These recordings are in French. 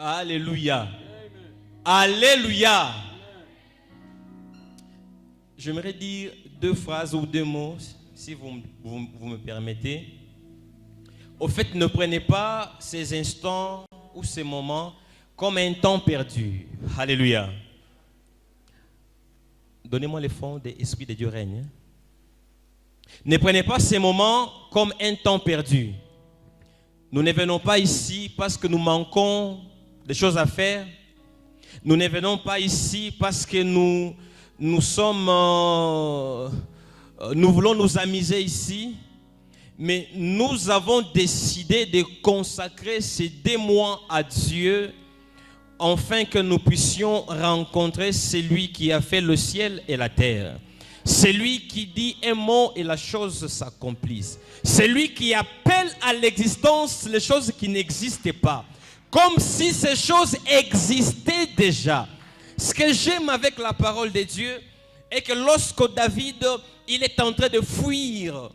Alléluia. Alléluia. J'aimerais dire deux phrases ou deux mots, si vous me permettez. Au fait, ne prenez pas ces instants ou ces moments comme un temps perdu. Alléluia. Donnez-moi les fonds de l'Esprit de Dieu règne. Ne prenez pas ces moments comme un temps perdu. Nous ne venons pas ici parce que nous manquons de choses à faire. Nous ne venons pas ici parce que nous voulons nous amuser ici. Mais nous avons décidé de consacrer ces 2 mois à Dieu afin que nous puissions rencontrer celui qui a fait le ciel et la terre. Celui qui dit un mot et la chose s'accomplisse. Celui qui appelle à l'existence les choses qui n'existaient pas. Comme si ces choses existaient déjà. Ce que j'aime avec la parole de Dieu est que lorsque David il est en train de fuir,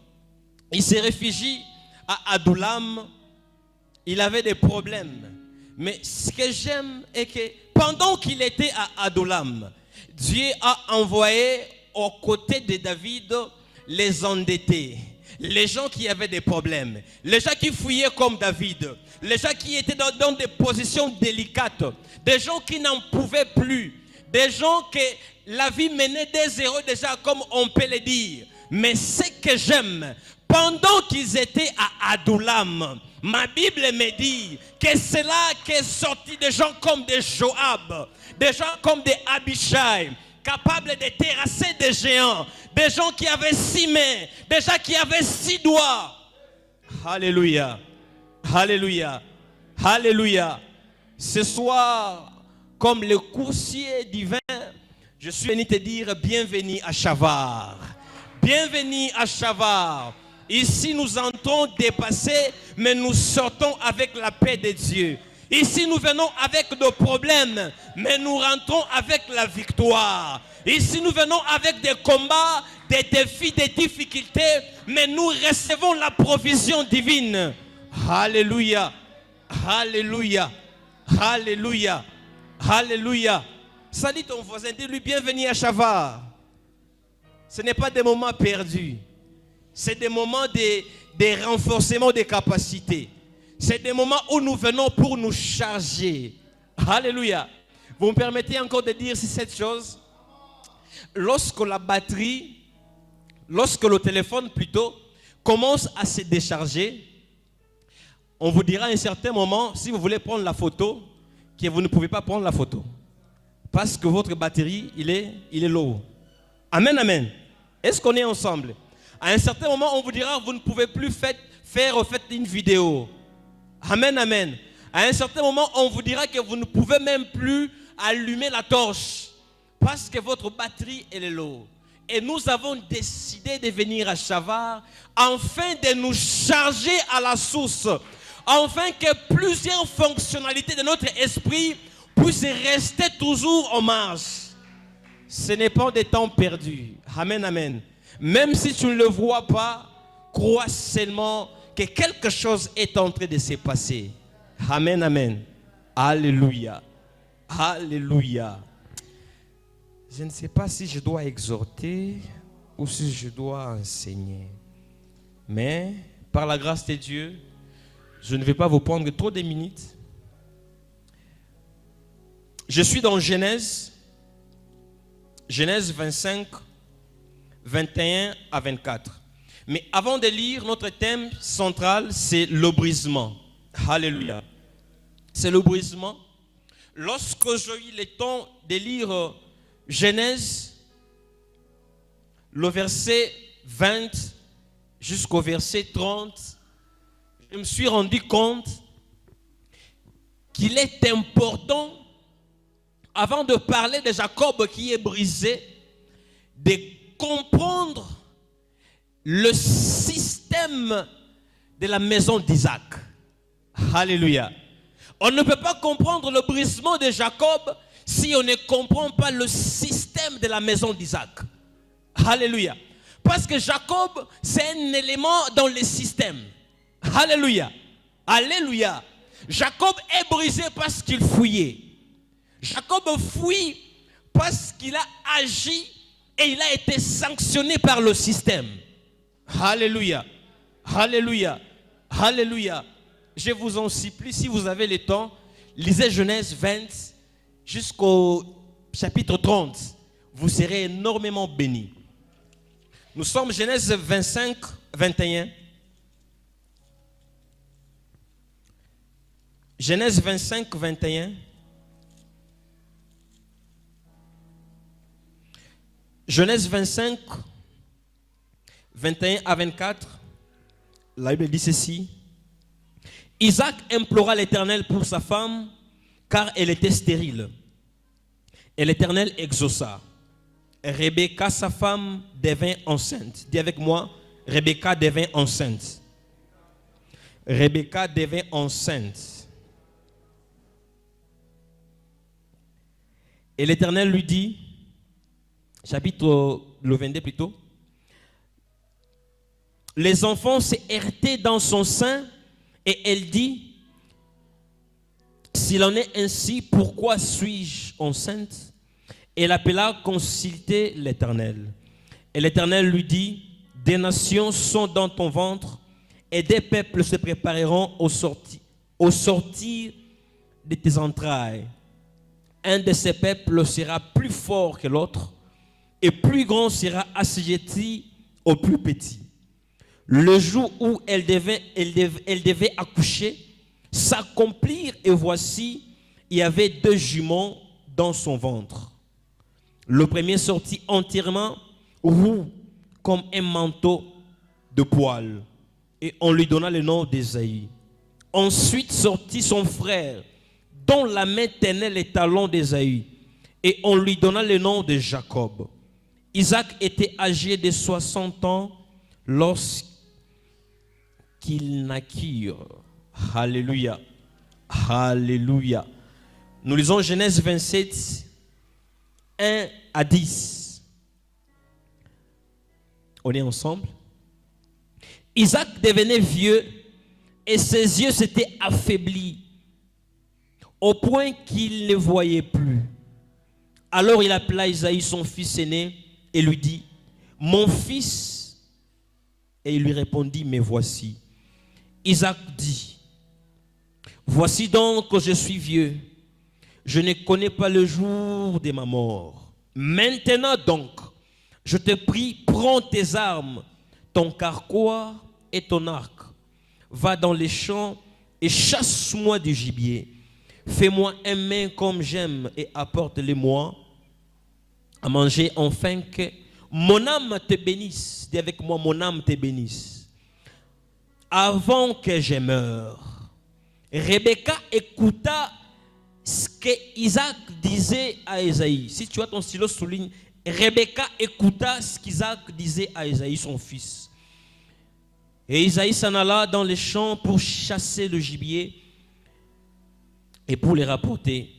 il se réfugie à Adullam, il avait des problèmes. Mais ce que j'aime est que pendant qu'il était à Adullam, Dieu a envoyé aux côtés de David les endettés, les gens qui avaient des problèmes, les gens qui fuyaient comme David, les gens qui étaient dans des positions délicates, des gens qui n'en pouvaient plus, des gens que la vie menait des erreurs déjà, comme on peut le dire. Mais ce que j'aime, pendant qu'ils étaient à Adullam, ma Bible me dit que c'est là qu'est sorti des gens comme des Joab, des gens comme des Abishai, capables de terrasser des géants, des gens qui avaient 6 mains, des gens qui avaient 6 doigts. Alléluia, alléluia, alléluia. Ce soir, comme le coursier divin, je suis venu te dire bienvenue à Chavar. Bienvenue à Chavar. Ici, nous entrons dépassés, mais nous sortons avec la paix de Dieu. Ici, nous venons avec nos problèmes, mais nous rentrons avec la victoire. Ici, nous venons avec des combats, des défis, des difficultés, mais nous recevons la provision divine. Alléluia, alléluia, alléluia, alléluia. Salut ton voisin, dis-lui bienvenue à Chavar. Ce n'est pas des moments perdus. C'est des moments de renforcement des capacités. C'est des moments où nous venons pour nous charger. Alléluia. Vous me permettez encore de dire cette chose? Lorsque la batterie, lorsque le téléphone plutôt, commence à se décharger, on vous dira à un certain moment, si vous voulez prendre la photo, que vous ne pouvez pas prendre la photo. Parce que votre batterie, il est low. Amen, amen. Est-ce qu'on est ensemble? À un certain moment, on vous dira, vous ne pouvez plus faire une vidéo. Amen, amen. À un certain moment, on vous dira que vous ne pouvez même plus allumer la torche. Parce que votre batterie, elle est low. Et nous avons décidé de venir à Chavar afin de nous charger à la source. Afin que plusieurs fonctionnalités de notre esprit puissent rester toujours en marche. Ce n'est pas des temps perdus. Amen, amen. Même si tu ne le vois pas, crois seulement que quelque chose est en train de se passer. Amen, amen. Alléluia. Alléluia. Je ne sais pas si je dois exhorter ou si je dois enseigner. Mais, par la grâce de Dieu, je ne vais pas vous prendre trop de minutes. Je suis dans Genèse 25, 21 à 24. Mais avant de lire, notre thème central, c'est le brisement. Alléluia. C'est le brisement. Lorsque j'ai eu le temps de lire Genèse, le verset 20 jusqu'au verset 30, je me suis rendu compte qu'il est important, avant de parler de Jacob qui est brisé, de comprendre le système de la maison d'Isaac. Alléluia. On ne peut pas comprendre le brisement de Jacob si on ne comprend pas le système de la maison d'Isaac. Alléluia. Parce que Jacob, c'est un élément dans le système. Alléluia. Alléluia. Jacob est brisé parce qu'il fouillait. Jacob fuit parce qu'il a agi et il a été sanctionné par le système. Alléluia. Alléluia. Alléluia. Je vous en supplie, si vous avez le temps, lisez Genèse 20 jusqu'au chapitre 30. Vous serez énormément bénis. Nous sommes Genèse 25, 21. Genèse 25, 21. Genèse 25, 21 à 24. La Bible dit ceci. Isaac implora l'Éternel pour sa femme, car elle était stérile. Et l'Éternel exauça. Rebecca, sa femme, devint enceinte. Dis avec moi, Rebecca devint enceinte. Rebecca devint enceinte. Et l'Éternel lui dit, chapitre le 22 plutôt, les enfants se heurtaient dans son sein et elle dit, s'il en est ainsi, pourquoi suis-je enceinte? Elle appela consulter l'Éternel. Et l'Éternel lui dit, des nations sont dans ton ventre et des peuples se prépareront au sortir de tes entrailles. Un de ces peuples sera plus fort que l'autre et plus grand sera assujetti au plus petit. Le jour où elle devait accoucher, s'accomplir, et voici, il y avait 2 jumeaux dans son ventre. Le premier sortit entièrement roux comme un manteau de poils, et on lui donna le nom d'Ésaïe. Ensuite sortit son frère, dont la main tenait les talons d'Ésaïe, et on lui donna le nom de Jacob. Isaac était âgé de 60 ans lorsqu'il naquit. Alléluia. Alléluia. Nous lisons Genèse 27, 1 à 10. On est ensemble. Isaac devenait vieux et ses yeux s'étaient affaiblis au point qu'il ne voyait plus. Alors il appela Isaïe, son fils aîné, et lui dit, mon fils. Et il lui répondit, me voici. Isaac dit, voici donc que je suis vieux, je ne connais pas le jour de ma mort. Maintenant donc, je te prie, prends tes armes, ton carquois et ton arc. Va dans les champs et chasse-moi du gibier. Fais-moi un mets comme j'aime et apporte-le-moi à manger, afin que mon âme te bénisse. Dis avec moi, mon âme te bénisse. Avant que je meure. Rebecca écouta ce que Isaac disait à Ésaïe. Si tu as ton stylo, souligne. Rebecca écouta ce qu'Isaac disait à Ésaïe, son fils. Et Isaïe s'en alla dans les champs pour chasser le gibier et pour les rapporter.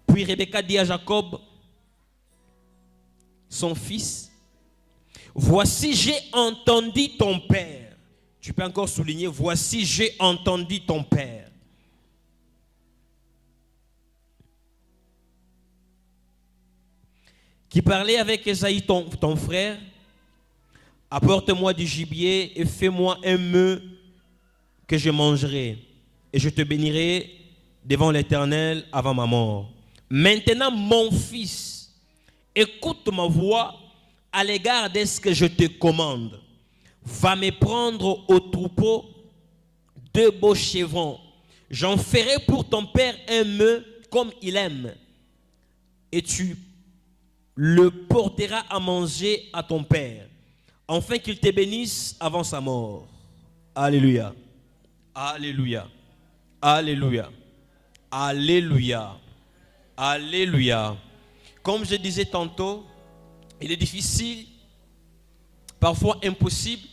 Puis Rebecca dit à Jacob, son fils, voici j'ai entendu ton père. Tu peux encore souligner, voici j'ai entendu ton père. Qui parlait avec Ésaïe, ton frère. Apporte-moi du gibier et fais-moi un mets que je mangerai. Et je te bénirai devant l'Éternel avant ma mort. Maintenant, mon fils, écoute ma voix à l'égard de ce que je te commande. Va me prendre au troupeau 2 beaux chevrons. J'en ferai pour ton père un mets comme il aime. Et tu le porteras à manger à ton père, afin qu'il te bénisse avant sa mort. Alléluia. Alléluia. Alléluia. Alléluia. Alléluia. Comme je disais tantôt, il est difficile, parfois impossible,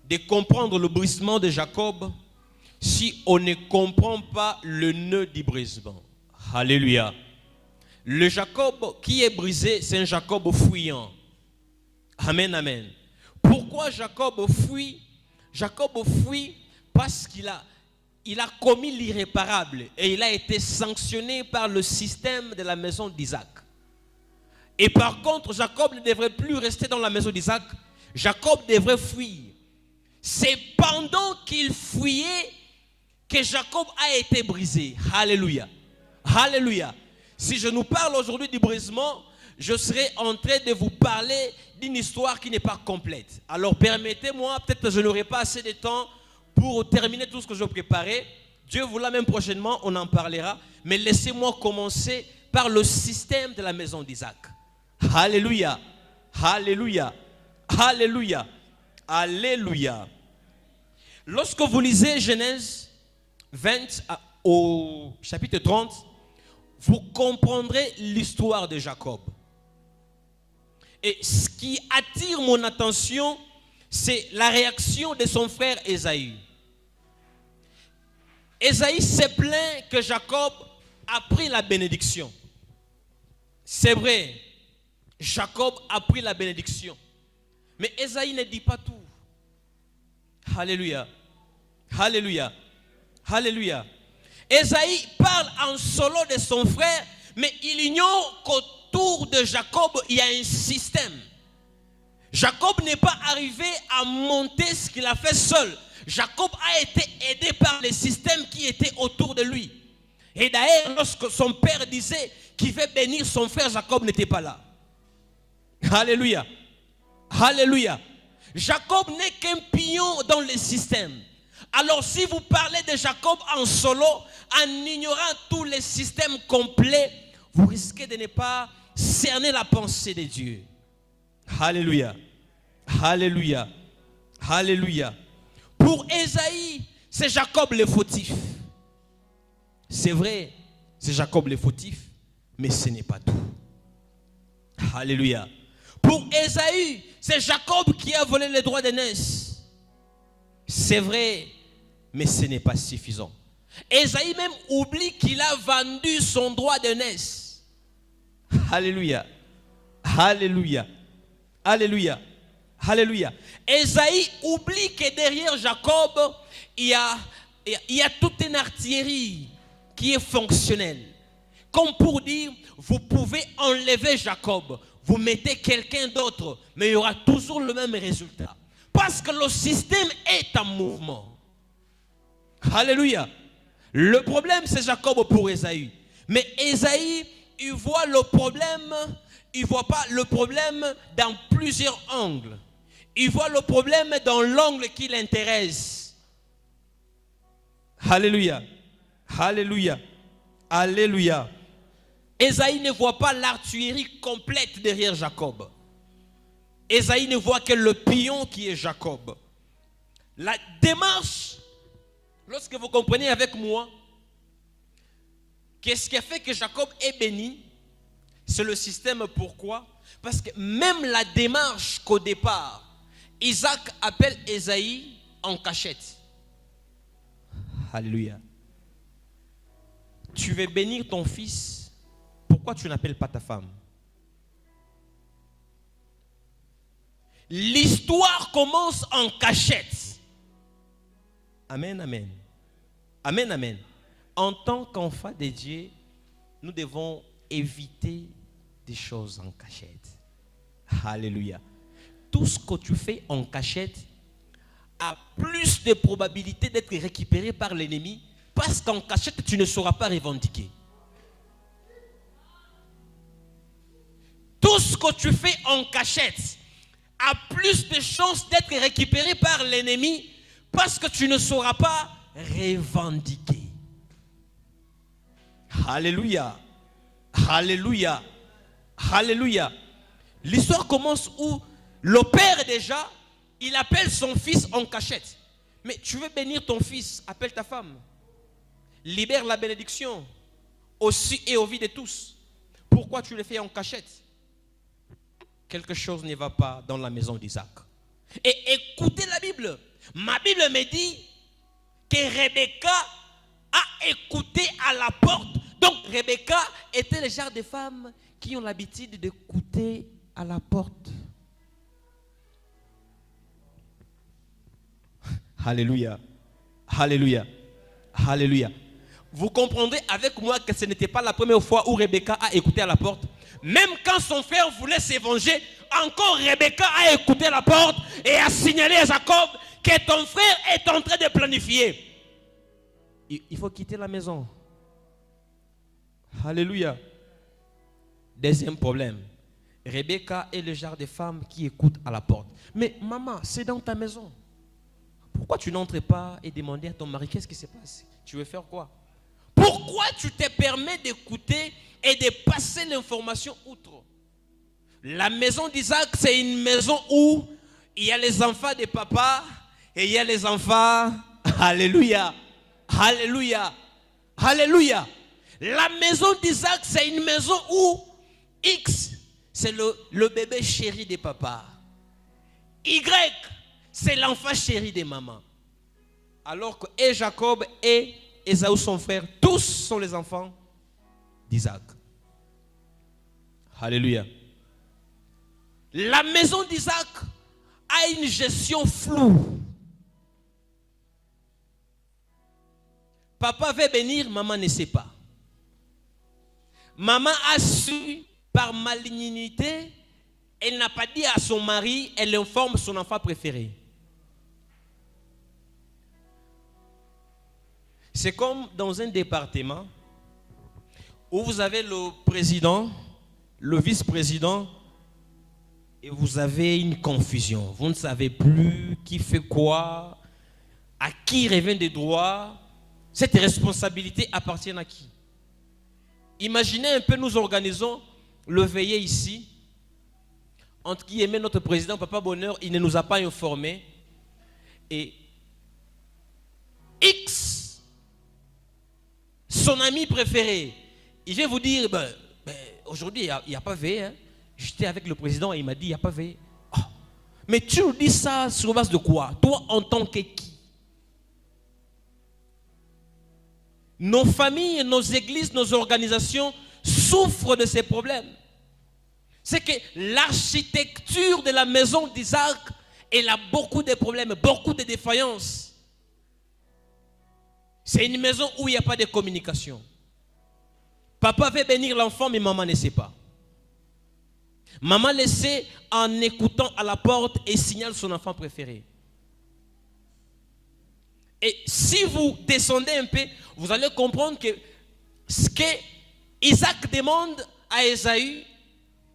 de comprendre le brisement de Jacob si on ne comprend pas le nœud du brisement. Alléluia. Le Jacob qui est brisé, c'est un Jacob fuyant. Amen, amen. Pourquoi Jacob fuit? Jacob fuit parce qu'il a il a commis l'irréparable et il a été sanctionné par le système de la maison d'Isaac. Et par contre, Jacob ne devrait plus rester dans la maison d'Isaac. Jacob devrait fuir. C'est pendant qu'il fuyait que Jacob a été brisé. Alléluia. Alléluia. Si je nous parle aujourd'hui du brisement, je serai en train de vous parler d'une histoire qui n'est pas complète. Alors permettez-moi, peut-être que je n'aurai pas assez de temps pour terminer tout ce que je préparais. Dieu voulant, même prochainement, on en parlera. Mais laissez-moi commencer par le système de la maison d'Isaac. Alléluia. Alléluia. Alléluia. Alléluia. Lorsque vous lisez Genèse 20 au chapitre 30, vous comprendrez l'histoire de Jacob. Et ce qui attire mon attention, c'est la réaction de son frère Ésaü. Ésaü s'est plaint que Jacob a pris la bénédiction. C'est vrai, Jacob a pris la bénédiction. Mais Ésaü ne dit pas tout. Alléluia. Alléluia. Alléluia. Ésaü parle en solo de son frère, mais il ignore qu'autour de Jacob, il y a un système. Jacob n'est pas arrivé à monter ce qu'il a fait seul. Jacob a été aidé par les systèmes qui étaient autour de lui. Et d'ailleurs, lorsque son père disait qu'il veut bénir son frère, Jacob n'était pas là. Alléluia. Alléluia. Jacob n'est qu'un pion dans le système. Alors si vous parlez de Jacob en solo, en ignorant tous les systèmes complets, vous risquez de ne pas cerner la pensée de Dieu. Alléluia. Alléluia. Alléluia. Pour Ésaü, c'est Jacob le fautif. C'est vrai, c'est Jacob le fautif, mais ce n'est pas tout. Alléluia. Pour Ésaü, c'est Jacob qui a volé les droits d'aînesse. C'est vrai, mais ce n'est pas suffisant. Ésaü même oublie qu'il a vendu son droit d'aînesse. Alléluia. Alléluia. Alléluia. Alléluia. Ésaü oublie que derrière Jacob, il y a toute une artillerie qui est fonctionnelle. Comme pour dire, vous pouvez enlever Jacob, vous mettez quelqu'un d'autre, mais il y aura toujours le même résultat. Parce que le système est en mouvement. Alléluia. Le problème, c'est Jacob pour Ésaü. Mais Ésaü, il voit le problème, il ne voit pas le problème dans plusieurs angles. Il voit le problème dans l'angle qui l'intéresse. Alléluia. Alléluia. Alléluia. Ésaü ne voit pas l'artillerie complète derrière Jacob. Ésaü ne voit que le pion qui est Jacob. La démarche, lorsque vous comprenez avec moi, qu'est-ce qui a fait que Jacob est béni? C'est le système. Pourquoi? Parce que même la démarche qu'au départ, Isaac appelle Ésaü en cachette. Alléluia. Tu veux bénir ton fils, pourquoi tu n'appelles pas ta femme? L'histoire commence en cachette. Amen, amen. Amen, amen. En tant qu'enfants de Dieu, nous devons éviter des choses en cachette. Alléluia. Tout ce que tu fais en cachette a plus de probabilité d'être récupéré par l'ennemi, parce qu'en cachette, tu ne sauras pas revendiquer. Tout ce que tu fais en cachette a plus de chances d'être récupéré par l'ennemi, parce que tu ne sauras pas revendiquer. Alléluia. Alléluia. Alléluia. L'histoire commence où le père déjà, il appelle son fils en cachette. Mais tu veux bénir ton fils, appelle ta femme. Libère la bénédiction aussi et au vie de tous. Pourquoi tu le fais en cachette? Quelque chose ne va pas dans la maison d'Isaac. Et écoutez la Bible. Ma Bible me dit que Rebecca a écouté à la porte. Donc Rebecca était le genre de femmes qui ont l'habitude d'écouter à la porte. Alléluia. Alléluia. Alléluia. Vous comprendrez avec moi que ce n'était pas la première fois où Rebecca a écouté à la porte. Même quand son frère voulait se venger, encore Rebecca a écouté à la porte et a signalé à Jacob que ton frère est en train de planifier. Il faut quitter la maison. Alléluia. Deuxième problème. Rebecca est le genre de femme qui écoute à la porte. Mais maman, c'est dans ta maison. Pourquoi tu n'entres pas et demander à ton mari qu'est-ce qui se passe? Tu veux faire quoi? Pourquoi tu te permets d'écouter et de passer l'information outre? La maison d'Isaac, c'est une maison où il y a les enfants de papa et il y a les enfants. Alléluia. Alléluia. Alléluia. La maison d'Isaac, c'est une maison où X, c'est le bébé chéri de papa. Y, c'est l'enfant chéri de maman. Alors que et Jacob et Ésaü, son frère, tous sont les enfants d'Isaac. Alléluia. La maison d'Isaac a une gestion floue. Papa veut bénir, maman ne sait pas. Maman a su par malignité, elle n'a pas dit à son mari, elle informe son enfant préféré. C'est comme dans un département où vous avez le président, le vice-président, et vous avez une confusion. Vous ne savez plus qui fait quoi, à qui revient des droits. Cette responsabilité appartient à qui? Imaginez un peu, nous organisons le veillé ici. Entre guillemets, notre président, Papa Bonheur, il ne nous a pas informés. Et X, son ami préféré, il vient vous dire, aujourd'hui, il n'y a pas veillé. Hein. J'étais avec le président et il m'a dit, il n'y a pas veillé. Oh. Mais tu nous dis ça sur base de quoi? Toi, en tant que qui? Nos familles, nos églises, nos organisations souffrent de ces problèmes. C'est que l'architecture de la maison d'Isaac, elle a beaucoup de problèmes, beaucoup de défaillances. C'est une maison où il n'y a pas de communication. Papa veut bénir l'enfant, mais maman ne sait pas. Maman le sait en écoutant à la porte et signale son enfant préféré. Et si vous descendez un peu, vous allez comprendre que ce que Isaac demande à Ésaü,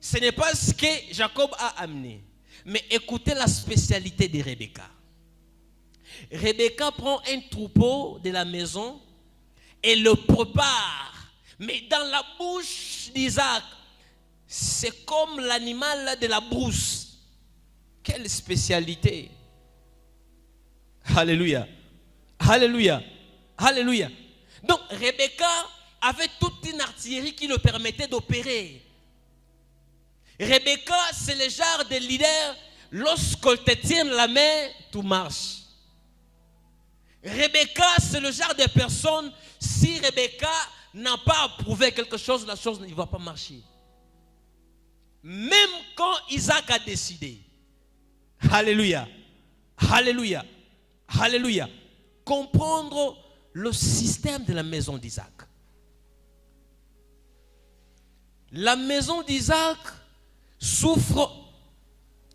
ce n'est pas ce que Jacob a amené. Mais écoutez la spécialité de Rebecca. Rebecca prend un troupeau de la maison et le prépare. Mais dans la bouche d'Isaac, c'est comme l'animal de la brousse. Quelle spécialité! Alléluia! Alléluia! Alléluia! Donc Rebecca avait toute une artillerie qui le permettait d'opérer. Rebecca, c'est le genre de leader, lorsqu'on te tient la main, tout marche. Rebecca, c'est le genre de personne, si Rebecca n'a pas approuvé quelque chose, la chose ne va pas marcher. Même quand Isaac a décidé. Alléluia. Alléluia. Alléluia. Comprendre le système de la maison d'Isaac. La maison d'Isaac souffre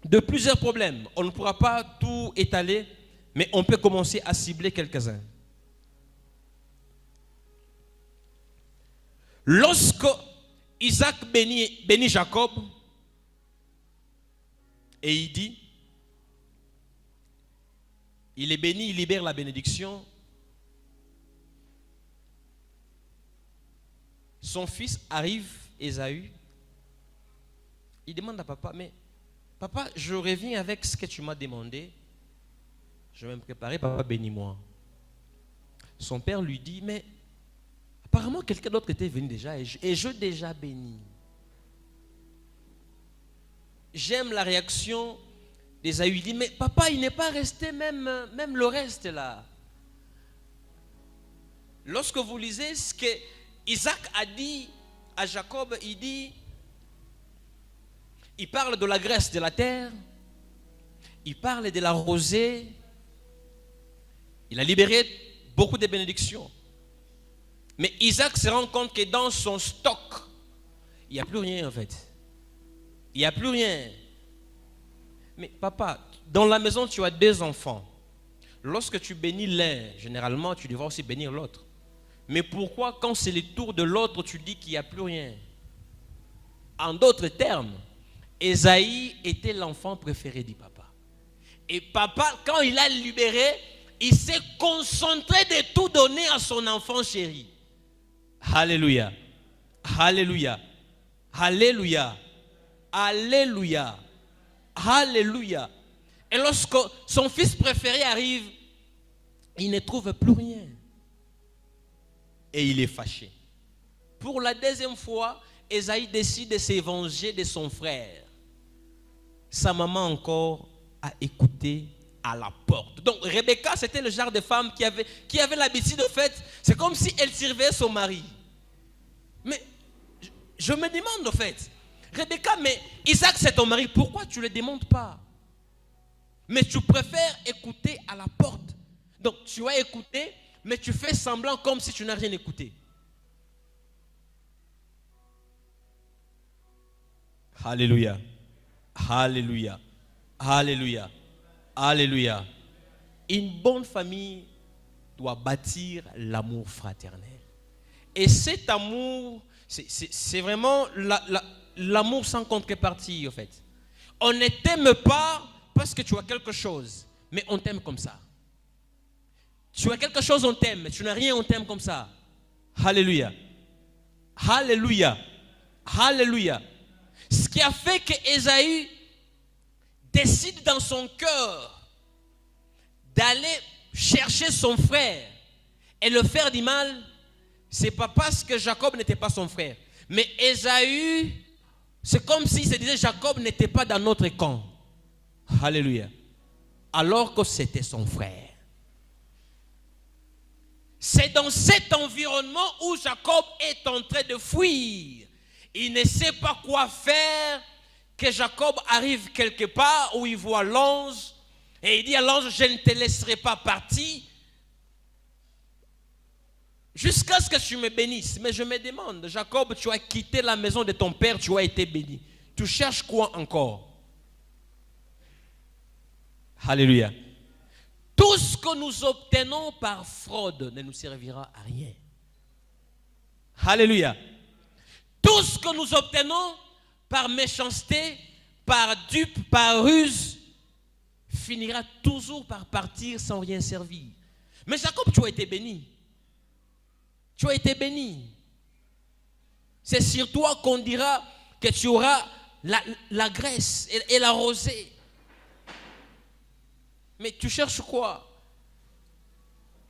de plusieurs problèmes. On ne pourra pas tout étaler, mais on peut commencer à cibler quelques-uns. Lorsque Isaac bénit Jacob, et il dit, il est béni, il libère la bénédiction. Son fils arrive, Ésaü. Il demande à papa, mais papa, je reviens avec ce que tu m'as demandé. Je vais me préparer, papa, bénis-moi. Son père lui dit, mais apparemment quelqu'un d'autre était venu déjà et je déjà béni. J'aime la réaction d'Ésaü. Il dit, mais papa, il n'est pas resté même le reste là. Lorsque vous lisez ce que Isaac a dit à Jacob, il parle de la graisse de la terre, il parle de la rosée, il a libéré beaucoup de bénédictions. Mais Isaac se rend compte que dans son stock, il n'y a plus rien en fait. Il n'y a plus rien. Mais papa, dans la maison, tu as 2 enfants. Lorsque tu bénis l'un, généralement, tu devras aussi bénir l'autre. Mais pourquoi, quand c'est le tour de l'autre, tu dis qu'il n'y a plus rien? En d'autres termes, Ésaïe était l'enfant préféré du papa. Et papa, quand il a libéré, il s'est concentré de tout donner à son enfant chéri. Alléluia. Alléluia. Alléluia. Alléluia. Alléluia. Et lorsque son fils préféré arrive, il ne trouve plus rien. Et il est fâché. Pour la 2e fois, Ésaïe décide de se venger de son frère. Sa maman encore a écouté à la porte. Donc Rebecca, c'était le genre de femme qui avait l'habitude de fait, c'est comme si elle servait son mari. Mais je me demande en fait, Rebecca, mais Isaac c'est ton mari, pourquoi tu ne le demandes pas? Mais tu préfères écouter à la porte. Donc tu as écouté, mais tu fais semblant comme si tu n'as rien écouté. Alléluia. Alléluia. Alléluia. Alléluia. Une bonne famille doit bâtir l'amour fraternel. Et cet amour, c'est vraiment l'amour sans contrepartie, en fait. On ne t'aime pas parce que tu as quelque chose, mais on t'aime comme ça. Tu as quelque chose, on t'aime, mais tu n'as rien, on t'aime comme ça. Alléluia. Alléluia. Alléluia. Ce qui a fait que Ésaü décide dans son cœur d'aller chercher son frère et le faire du mal, c'est pas parce que Jacob n'était pas son frère. Mais Ésaü, c'est comme s'il se disait Jacob n'était pas dans notre camp. Alléluia. Alors que c'était son frère. C'est dans cet environnement où Jacob est en train de fuir. Il ne sait pas quoi faire, que Jacob arrive quelque part où il voit l'ange et il dit à l'ange, je ne te laisserai pas partir jusqu'à ce que tu me bénisses. Mais je me demande, Jacob, tu as quitté la maison de ton père, tu as été béni. Tu cherches quoi encore? Alléluia. Tout ce que nous obtenons par fraude ne nous servira à rien. Alléluia. Tout ce que nous obtenons par méchanceté, par dupe, par ruse, finira toujours par partir sans rien servir. Mais Jacob, tu as été béni. Tu as été béni. C'est sur toi qu'on dira que tu auras la graisse et la rosée. Mais tu cherches quoi?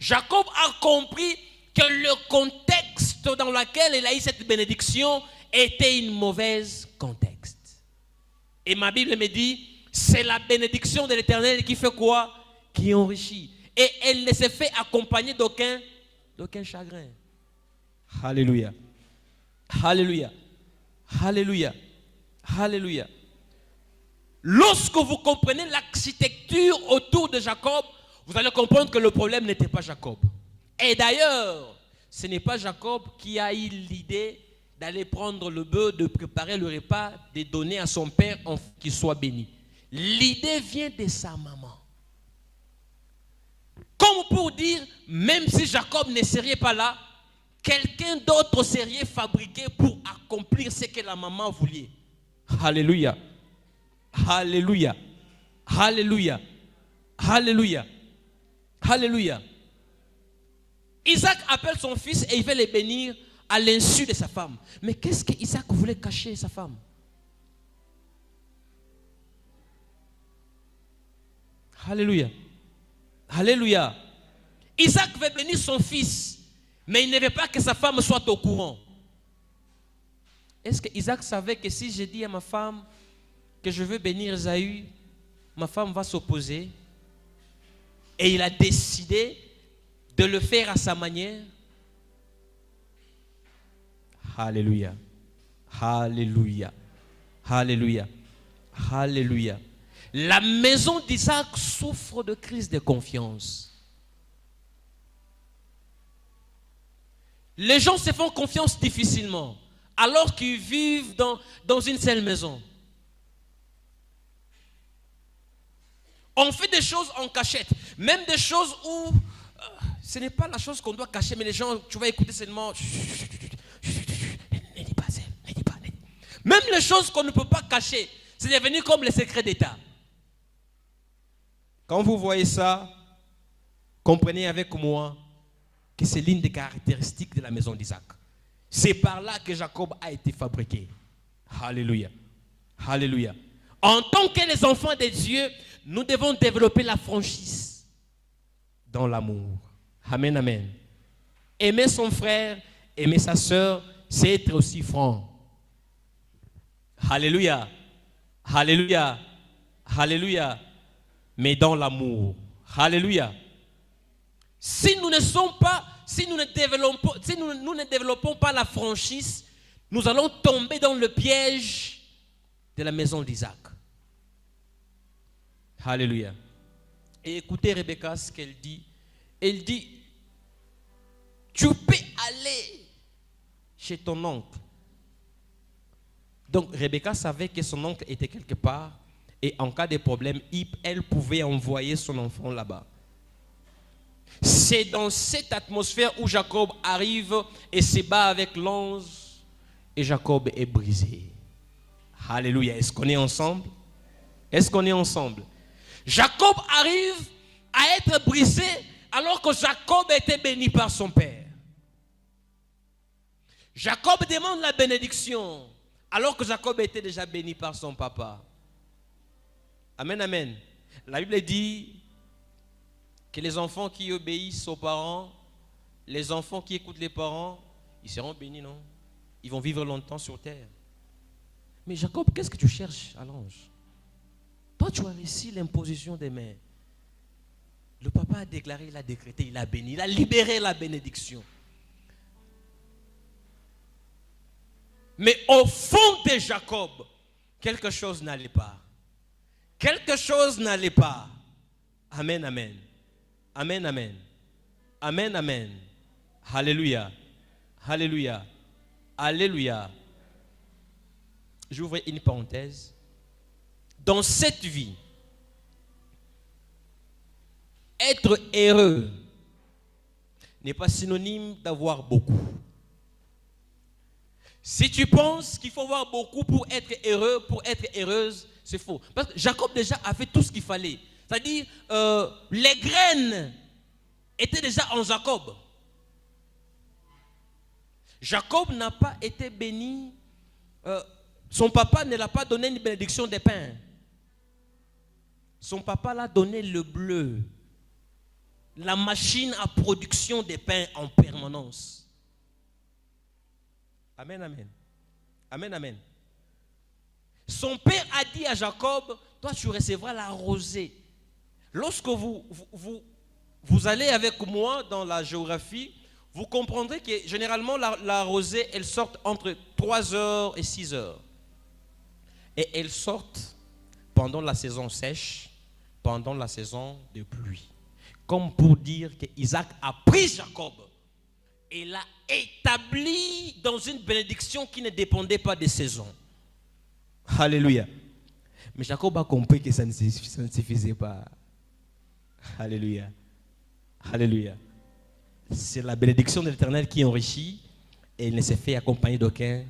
Jacob a compris que le contexte dans lequel il a eu cette bénédiction était une mauvaise contexte. Et ma Bible me dit, c'est la bénédiction de l'Éternel qui fait quoi? Qui enrichit. Et elle ne se fait accompagner d'aucun chagrin. Alléluia. Alléluia. Alléluia. Alléluia. Lorsque vous comprenez l'architecture autour de Jacob, vous allez comprendre que le problème n'était pas Jacob. Et d'ailleurs, ce n'est pas Jacob qui a eu l'idée d'aller prendre le bœuf, de préparer le repas, de donner à son père qu'il soit béni. L'idée vient de sa maman. Comme pour dire, même si Jacob ne serait pas là, quelqu'un d'autre serait fabriqué pour accomplir ce que la maman voulait. Alléluia. Alléluia. Alléluia. Alléluia. Alléluia. Isaac appelle son fils et il veut le bénir à l'insu de sa femme. Mais qu'est-ce que Isaac voulait cacher sa femme? Alléluia. Alléluia. Isaac veut bénir son fils, mais il ne veut pas que sa femme soit au courant. Est-ce que Isaac savait que si je dis à ma femme que je veux bénir Ésaü, ma femme va s'opposer? Et il a décidé de le faire à sa manière. Alléluia. Alléluia. Alléluia. Alléluia. La maison d'Isaac souffre de crise de confiance. Les gens se font confiance difficilement, alors qu'ils vivent dans une seule maison. On fait des choses en cachette, même des choses où ce n'est pas la chose qu'on doit cacher, mais les gens, tu vas écouter seulement. Ne dis pas ça, ne dis pas. Même les choses qu'on ne peut pas cacher, c'est devenu comme les secrets d'État. Quand vous voyez ça, comprenez avec moi que c'est l'une des caractéristiques de la maison d'Isaac. C'est par là que Jacob a été fabriqué. Alléluia. Alléluia. En tant que les enfants de Dieu, nous devons développer la franchise dans l'amour. Amen, amen. Aimer son frère, aimer sa sœur, c'est être aussi franc. Alléluia. Alléluia. Alléluia. Mais dans l'amour. Alléluia. Si nous ne sommes pas, si nous ne développons pas la franchise, nous allons tomber dans le piège de la maison d'Isaac. Alléluia. Et écoutez Rebecca ce qu'elle dit. Elle dit, tu peux aller chez ton oncle. Donc Rebecca savait que son oncle était quelque part et en cas de problème, elle pouvait envoyer son enfant là-bas. C'est dans cette atmosphère où Jacob arrive et se bat avec l'ange et Jacob est brisé. Alléluia. Est-ce qu'on est ensemble? Est-ce qu'on est ensemble? Jacob arrive à être brisé alors que Jacob était béni par son père. Jacob demande la bénédiction alors que Jacob était déjà béni par son papa. Amen, amen. La Bible dit que les enfants qui obéissent aux parents, les enfants qui écoutent les parents, ils seront bénis, non? Ils vont vivre longtemps sur terre. Mais Jacob, qu'est-ce que tu cherches à l'ange? Toi, tu as réussi l'imposition des mains. Le papa a déclaré, il a décrété, il a béni, il a libéré la bénédiction. Mais au fond de Jacob, quelque chose n'allait pas. Quelque chose n'allait pas. Amen, amen. Amen, amen. Amen, amen. Alléluia. Alléluia. Alléluia. J'ouvre une parenthèse. Dans cette vie, être heureux n'est pas synonyme d'avoir beaucoup. Si tu penses qu'il faut avoir beaucoup pour être heureux, pour être heureuse, c'est faux. Parce que Jacob déjà a fait tout ce qu'il fallait. C'est-à-dire, les graines étaient déjà en Jacob. Jacob n'a pas été béni. Son papa ne l'a pas donné une bénédiction des pains. Son papa l'a donné le bleu. La machine à production des pains en permanence. Amen, amen. Amen, amen. Son père a dit à Jacob, toi tu recevras la rosée. Lorsque vous allez avec moi dans la géographie, vous comprendrez que généralement la rosée, elle sort entre 3h et 6h. Et elle sort pendant la saison sèche, pendant la saison de pluie. Comme pour dire qu'Isaac a pris Jacob et l'a établi dans une bénédiction qui ne dépendait pas des saisons. Alléluia. Mais Jacob a compris que ça ne suffisait pas. Alléluia. Alléluia. C'est la bénédiction de l'Éternel qui enrichit et il ne s'est fait accompagner d'aucun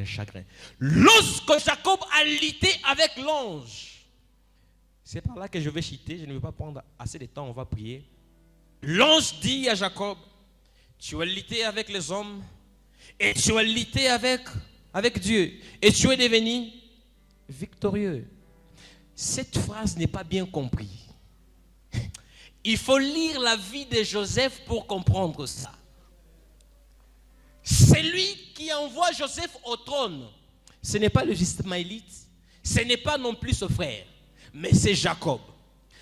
chagrin. Lorsque Jacob a lutté avec l'ange, c'est par là que je vais citer, je ne vais pas prendre assez de temps, on va prier. L'ange dit à Jacob, tu as lutté avec les hommes et tu as lutté avec Dieu et tu es devenu victorieux. Cette phrase n'est pas bien comprise. Il faut lire la vie de Joseph pour comprendre ça. C'est lui qui envoie Joseph au trône. Ce n'est pas le Ismaélite, ce n'est pas non plus ce frère, mais c'est Jacob.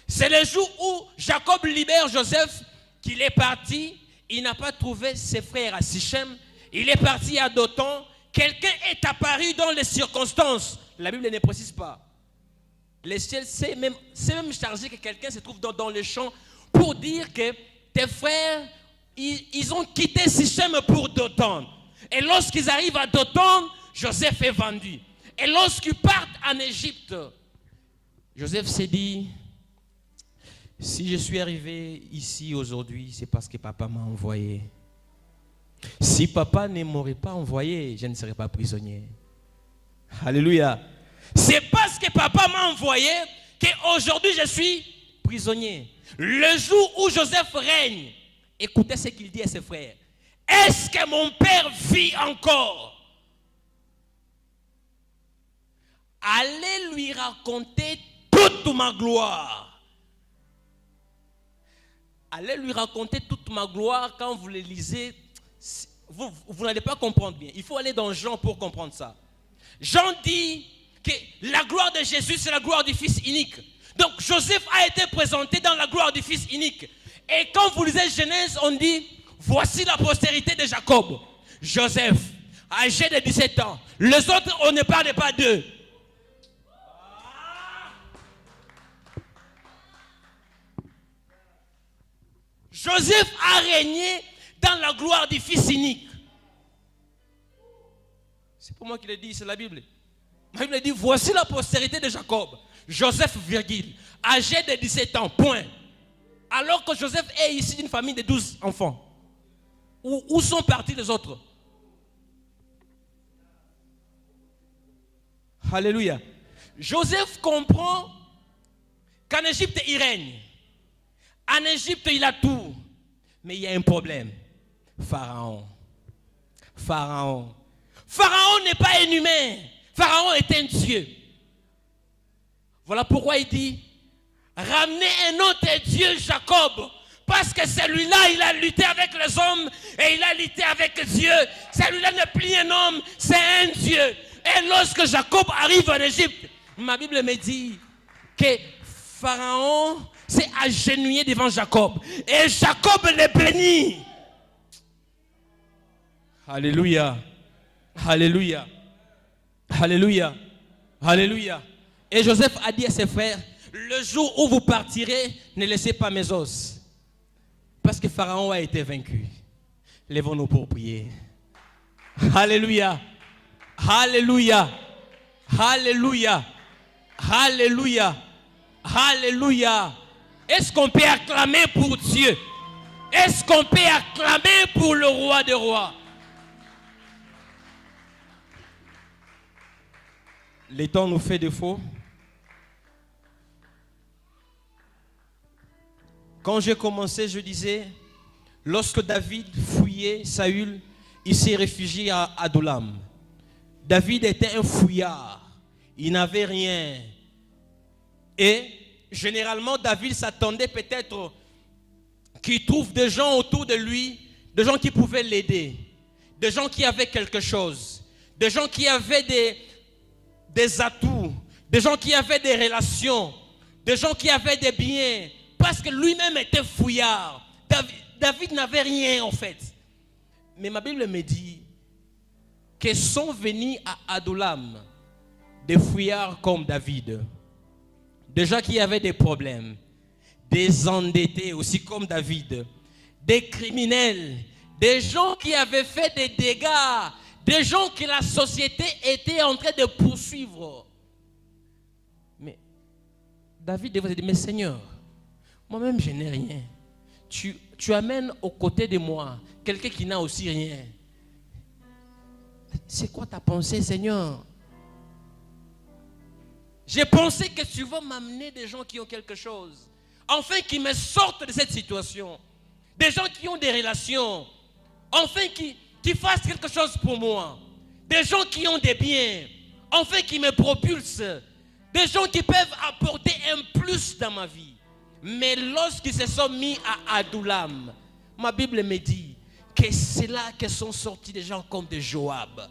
C'est le jour où Jacob libère Joseph qu'il est parti. Il n'a pas trouvé ses frères à Sichem. Il est parti à Dothan. Quelqu'un est apparu dans les circonstances. La Bible ne précise pas. Le ciel, c'est même chargé que quelqu'un se trouve dans les champs pour dire que tes frères ils ont quitté Sichem pour Dothan. Et lorsqu'ils arrivent à Dothan, Joseph est vendu. Et lorsqu'ils partent en Égypte, Joseph s'est dit, si je suis arrivé ici aujourd'hui, c'est parce que papa m'a envoyé. Si papa ne m'aurait pas envoyé, je ne serais pas prisonnier. Alléluia. C'est parce que papa m'a envoyé qu'aujourd'hui je suis prisonnier. Le jour où Joseph règne, écoutez ce qu'il dit à ses frères. Est-ce que mon père vit encore? Allez lui raconter toute ma gloire. Allez lui raconter toute ma gloire. Quand vous le lisez, vous n'allez pas comprendre bien. Il faut aller dans Jean pour comprendre ça. Jean dit que la gloire de Jésus, c'est la gloire du Fils unique. Donc Joseph a été présenté dans la gloire du Fils unique. Et quand vous lisez Genèse, on dit, voici la postérité de Jacob. Joseph, âgé de 17 ans. Les autres, on ne parle pas d'eux. Joseph a régné dans la gloire du Fils unique. C'est pas moi qui le dis, c'est la Bible. La Bible dit, voici la postérité de Jacob. Joseph, virgule, âgé de 17 ans, point. Alors que Joseph est ici d'une famille de 12 enfants. Où sont partis les autres? Alléluia. Joseph comprend qu'en Égypte, il règne. En Égypte, il a tout. Mais il y a un problème. Pharaon. Pharaon. Pharaon n'est pas un humain. Pharaon est un Dieu. Voilà pourquoi il dit, ramenez un autre Dieu, Jacob. Parce que celui-là, il a lutté avec les hommes et il a lutté avec Dieu. Celui-là n'est plus un homme, c'est un Dieu. Et lorsque Jacob arrive en Égypte, ma Bible me dit que Pharaon s'est agenouillé devant Jacob. Et Jacob le bénit. Alléluia. Alléluia. Alléluia. Alléluia. Et Joseph a dit à ses frères, le jour où vous partirez, ne laissez pas mes os. Parce que Pharaon a été vaincu. Lèvons-nous pour prier. Alléluia. Alléluia. Alléluia. Alléluia. Alléluia. Est-ce qu'on peut acclamer pour Dieu? Est-ce qu'on peut acclamer pour le roi des rois? Le temps nous fait défaut. Quand j'ai commencé, je disais, lorsque David fouillait Saül, il s'est réfugié à Adullam. David était un fouillard. Il n'avait rien. Et généralement, David s'attendait peut-être qu'il trouve des gens autour de lui, des gens qui pouvaient l'aider, des gens qui avaient quelque chose, des gens qui avaient des atouts, des gens qui avaient des relations, des gens qui avaient des biens, parce que lui-même était fouillard. David n'avait rien en fait. Mais ma Bible me dit que sont venus à Adullam des fouillards comme David, des gens qui avaient des problèmes, des endettés aussi comme David, des criminels, des gens qui avaient fait des dégâts, des gens que la société était en train de poursuivre. Mais David devait dire, mais Seigneur, moi-même je n'ai rien. Tu amènes aux côtés de moi quelqu'un qui n'a aussi rien. C'est quoi ta pensée, Seigneur? J'ai pensé que tu vas m'amener des gens qui ont quelque chose, enfin qui me sortent de cette situation, des gens qui ont des relations, enfin qui fassent quelque chose pour moi, des gens qui ont des biens, enfin qui me propulsent, des gens qui peuvent apporter un plus dans ma vie. Mais lorsqu'ils se sont mis à Adullam, ma Bible me dit que c'est là que sont sortis des gens comme des Joab.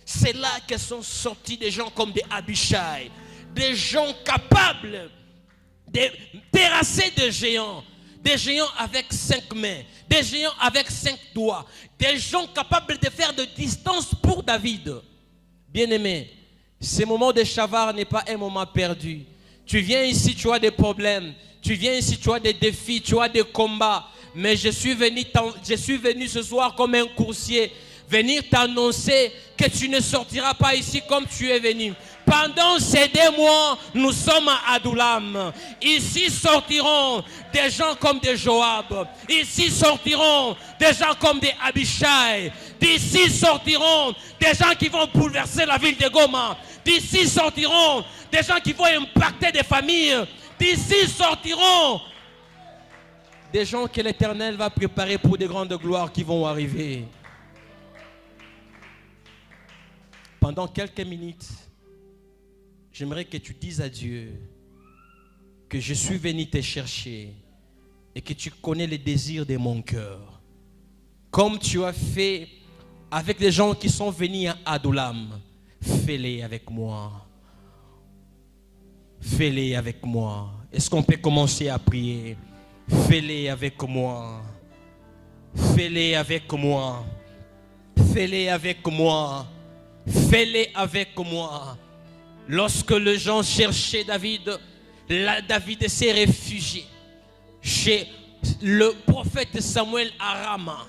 C'est là que sont sortis des gens comme des Abishai. Des gens capables de terrasser des géants avec 5 mains, des géants avec 5 doigts, des gens capables de faire de distance pour David. Bien-aimé, ce moment de Chavar n'est pas un moment perdu. Tu viens ici, tu as des problèmes, tu viens ici, tu as des défis, tu as des combats, Mais je suis venu ce soir comme un coursier, venir t'annoncer que tu ne sortiras pas ici comme tu es venu. Pendant ces 2 mois, nous sommes à Adullam. Ici sortiront des gens comme des Joab. Ici sortiront des gens comme des Abishai. D'ici sortiront des gens qui vont bouleverser la ville de Goma. D'ici sortiront des gens qui vont impacter des familles. D'ici sortiront des gens que l'Éternel va préparer pour des grandes gloires qui vont arriver. Pendant quelques minutes, j'aimerais que tu dises à Dieu que je suis venu te chercher et que tu connais les désirs de mon cœur. Comme tu as fait avec les gens qui sont venus à Adullam, fais-les avec moi. Fais-les avec moi. Est-ce qu'on peut commencer à prier? Fais-les avec moi. Fais-les avec moi. Fais-les avec moi. Fais-les avec moi. Lorsque les gens cherchaient David, David s'est réfugié chez le prophète Samuel à Rama.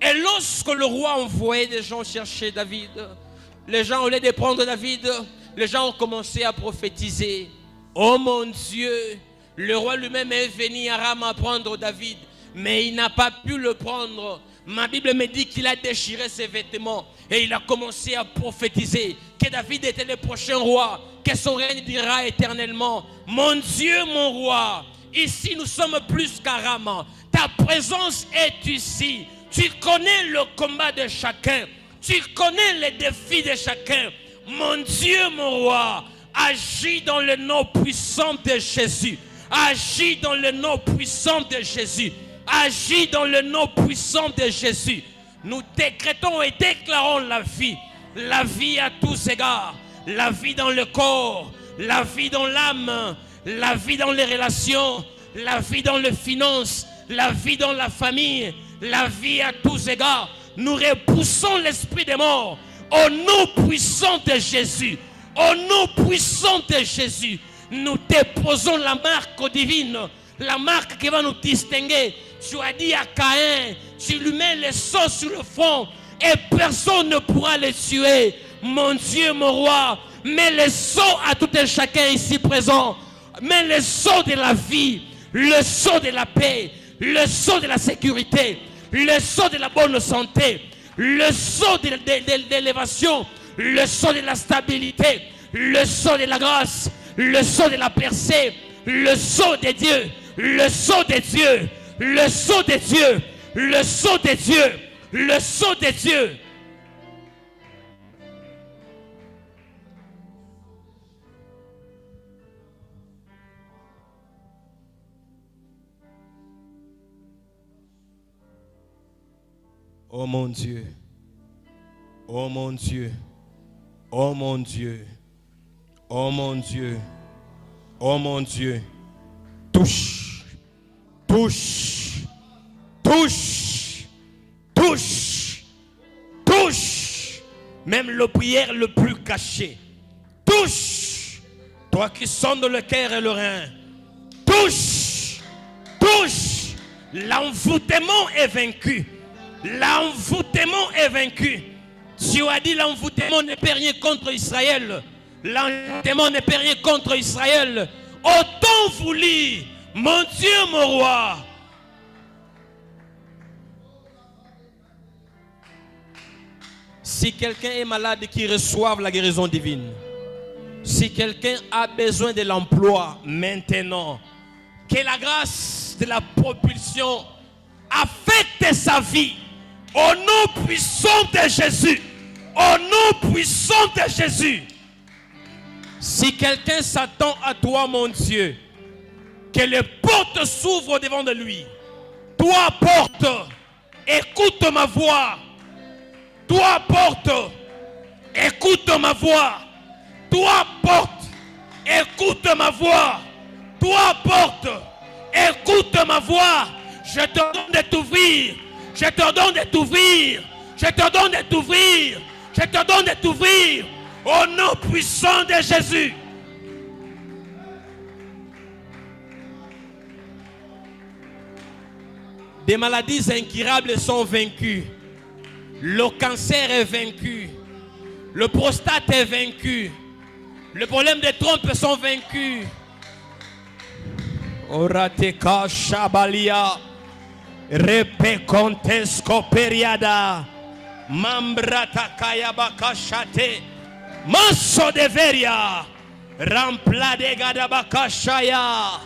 Et lorsque le roi envoyait des gens chercher David, les gens, au lieu de prendre David, les gens ont commencé à prophétiser. Oh mon Dieu, le roi lui-même est venu à Rama prendre David, mais il n'a pas pu le prendre. Ma Bible me dit qu'il a déchiré ses vêtements et il a commencé à prophétiser que David était le prochain roi, que son règne durera éternellement. Mon Dieu, mon roi, ici nous sommes plus qu'à Rama. Ta présence est ici. Tu connais le combat de chacun. Tu connais les défis de chacun. Mon Dieu, mon roi, agis dans le nom puissant de Jésus. Agis dans le nom puissant de Jésus. Agis dans le nom puissant de Jésus. Nous décrétons et déclarons la vie à tous égards, la vie dans le corps, la vie dans l'âme, la vie dans les relations, la vie dans les finances, la vie dans la famille, la vie à tous égards. Nous repoussons l'esprit des morts au nom puissant de Jésus. Au nom puissant de Jésus, nous déposons la marque divine, la marque qui va nous distinguer. Tu as dit à Caïn, tu lui mets le sang sur le front et personne ne pourra le tuer. Mon Dieu, mon roi, mets le sang à tout un chacun ici présent. Mets le sang de la vie, le sang de la paix, le sang de la sécurité, le sang de la bonne santé, le sang de l'élévation, le sang de la stabilité, le sang de la grâce, le sang de la percée, le sang de Dieu, le sang de Dieu, le sang de Dieu, le sang de Dieu, le sang de Dieu. Oh mon Dieu, oh mon Dieu, oh mon Dieu, oh mon Dieu, oh mon Dieu, touche, touche, touche, touche, touche, même le prière le plus caché, touche, toi qui sondes le cœur et le rein, touche, touche, l'envoûtement est vaincu. L'envoûtement est vaincu. Dieu a dit l'envoûtement ne peut rien contre Israël. L'envoûtement ne peut rien contre Israël. Autant voulu, mon Dieu, mon roi. Si quelqu'un est malade, qu'il reçoive la guérison divine. Si quelqu'un a besoin de l'emploi maintenant, que la grâce de la propulsion affecte sa vie. Au nom puissant de Jésus. Au nom puissant de Jésus. Si quelqu'un s'attend à toi, mon Dieu, que les portes s'ouvrent devant de lui. Toi, porte, écoute ma voix. Toi, porte, écoute ma voix. Toi, porte, écoute ma voix. Toi, porte, écoute ma voix. Je te donne de t'ouvrir. Je te donne de t'ouvrir. Je te donne de t'ouvrir. Je te donne de t'ouvrir. Au nom puissant de Jésus. Des maladies incurables sont vaincues. Le cancer est vaincu. Le prostate est vaincu. Le problème des trompes sont vaincus. Orateka shabalia. Repe contesco periada. Mambrata kayabaka shate. Maso de veria. Rampla de gadabaka shaya.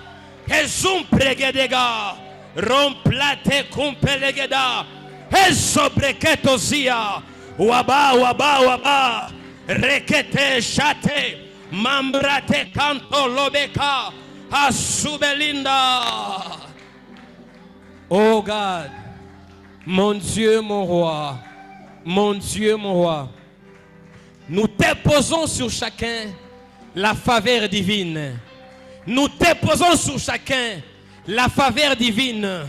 Hezum pregedega. Romplate kumpelegeda. Hesobreketozia. Waba waba waba. Rekete shate. Mambrate canto lobeka. Asubelinda. Oh God. Mon Dieu, mon roi. Mon Dieu, mon roi. Nous déposons sur chacun la faveur divine. Nous déposons sur chacun la faveur divine.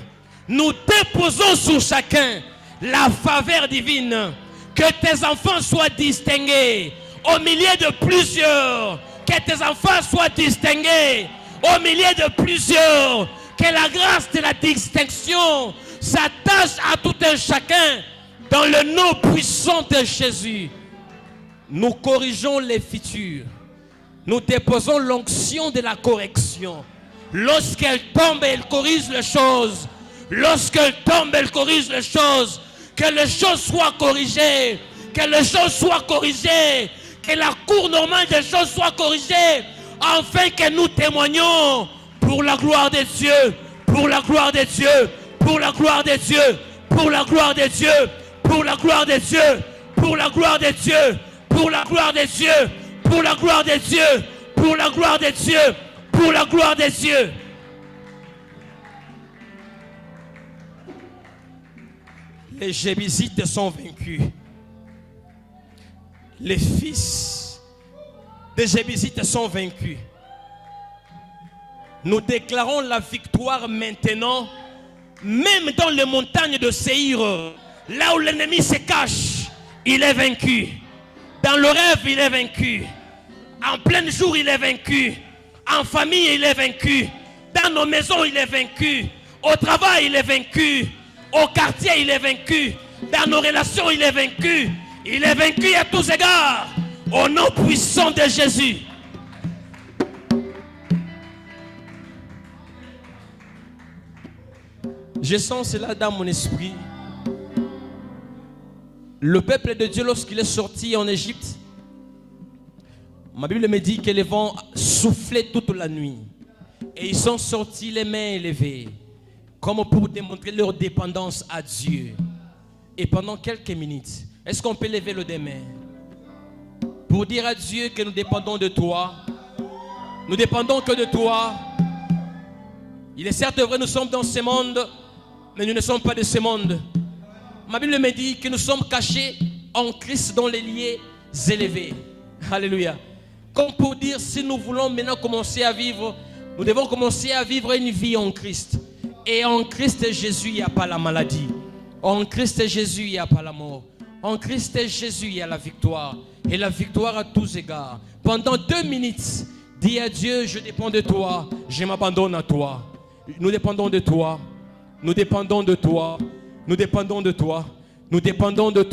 Nous déposons sur chacun la faveur divine. Que tes enfants soient distingués au milieu de plusieurs. Que tes enfants soient distingués au milieu de plusieurs. Que la grâce de la distinction s'attache à tout un chacun dans le nom puissant de Jésus. Nous corrigeons les fissures. Nous déposons l'onction de la correction. Lorsqu'elle tombe, elle corrige les choses. Lorsqu'elle tombe, elle corrige les choses. Que les choses soient corrigées. Que les choses soient corrigées. Que la cour normale des choses soit corrigée. Afin que nous témoignions pour la gloire de Dieu. Pour la gloire de Dieu. Pour la gloire de Dieu. Pour la gloire de Dieu. Pour la gloire de Dieu. Pour la gloire de Dieu. Pour la gloire de Dieu. Pour la gloire de Dieu. Pour la gloire de Dieu. Pour la gloire de Dieu. Les Jébusites sont vaincus. Les fils des Jébusites sont vaincus. Nous déclarons la victoire maintenant, même dans les montagnes de Séhir, là où l'ennemi se cache, il est vaincu. Dans le rêve, il est vaincu. En plein jour, il est vaincu. En famille, il est vaincu. Dans nos maisons, il est vaincu. Au travail, il est vaincu. Au quartier, il est vaincu. Dans nos relations, il est vaincu. Il est vaincu à tous égards. Au nom puissant de Jésus. Je sens cela dans mon esprit. Le peuple de Dieu, lorsqu'il est sorti en Égypte, ma Bible me dit que les vents soufflaient toute la nuit. Et ils sont sortis les mains élevées, comme pour démontrer leur dépendance à Dieu. Et pendant quelques minutes, est-ce qu'on peut lever le deux mains pour dire à Dieu que nous dépendons de toi? Nous dépendons que de toi. Il est certes vrai, nous sommes dans ce monde, mais nous ne sommes pas de ce monde. Ma Bible me dit que nous sommes cachés en Christ dans les lieux élevés. Alléluia. Comme pour dire, si nous voulons maintenant commencer à vivre, nous devons commencer à vivre une vie en Christ. Et en Christ Jésus, il n'y a pas la maladie. En Christ Jésus, il n'y a pas la mort. En Christ Jésus, il y a la victoire. Et la victoire à tous égards. Pendant 2 minutes, dis à Dieu, je dépends de toi. Je m'abandonne à toi. Nous dépendons de toi. Nous dépendons de toi. Nous dépendons de toi. Nous dépendons de toi.